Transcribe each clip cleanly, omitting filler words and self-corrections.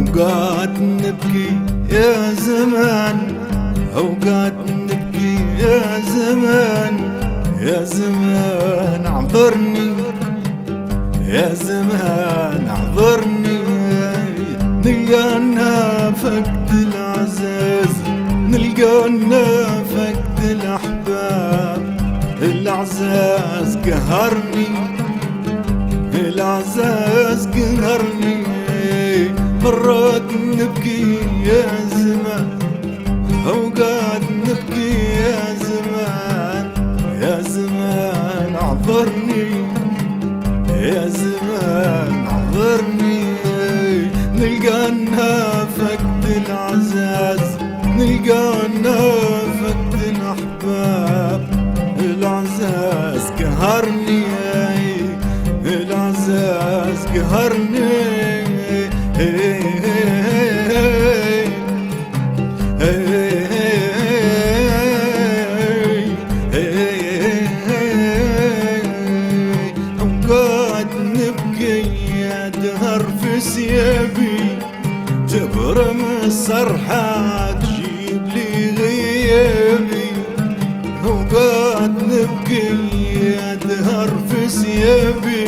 أوقات نبكي يا زمان، أوقات نبكي يا زمان، يا زمان اعذرني، يا زمان اعذرني. نلقانا فقد العزاز، نلقانا فقد الأحباب، العزاز قهرني، العزاز قهرني. مرات نبكي يا زمان، أوقات نبكي يا زمان، يا زمان اعذرني، يا زمان اعذرني. نلقانا فقد العزاز، نلقانا فقد الأحباب، العزاز قهرني، العزاز قهرني. أوقات نبكي يا دهر في ثيابي، تبرم الصرحة تجيب لي غيابي. أوقات نبكي يا دهر في ثيابي،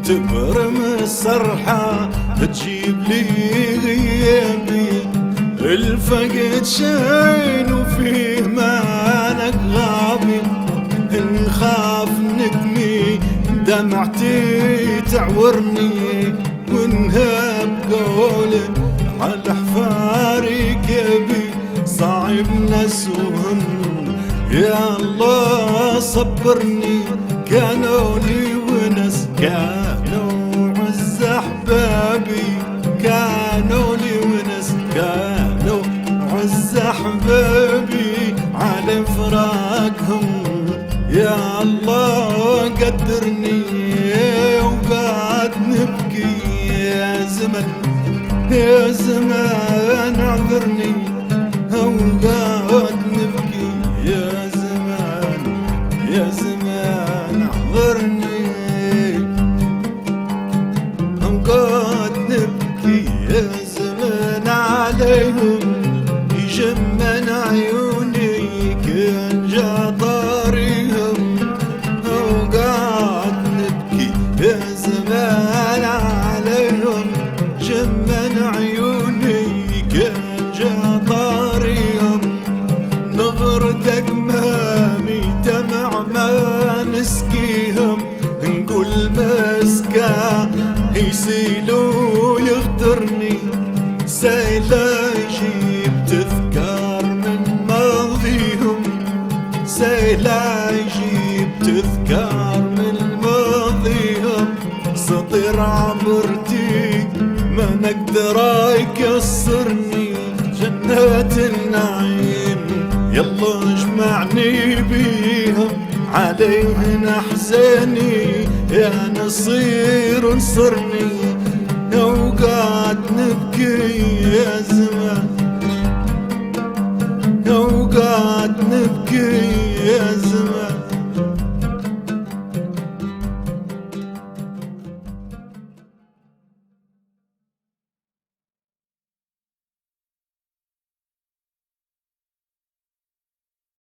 تبرم الصرحة تجيب لي غيابي. الفقد شين وفيه مالك غابي، نخاف نكمي دمعتي تعورني، ونهاب قولي على حفاري كبي. صعب نسوهم يا الله صبرني، كانوا لي ونس، كانوا عز احبابي، كانوا لي ونس، كانوا عز احبابي. على فراقهم يا الله قدرني. أوقات نبكي يا زمن، يا زمان اعذرني. أوقات نبكي يا زمان، يا زمان اعذرني. أوقات نبكي يا زمان عليهم، يجمن عيوني كان جا طاريهم. أوقات نبكي يا زمان عليهم، جمن عيوني كان جا طاريهم. نظرتك مامي دمع ما نسقيهم، نقول مسكا يسيلو يغدرني. سيلا يجيب تذكار من ماضيهم، سيلا يجيب تذكار من ماضيهم. سطر عبرتي ما نقدر يكسرني، جنات النعيم يلا اجمعني بيهم. عليهن احزاني يا نصير انصرني. أوقات نبكي يا زمان، أوقات نبكي يا زمان.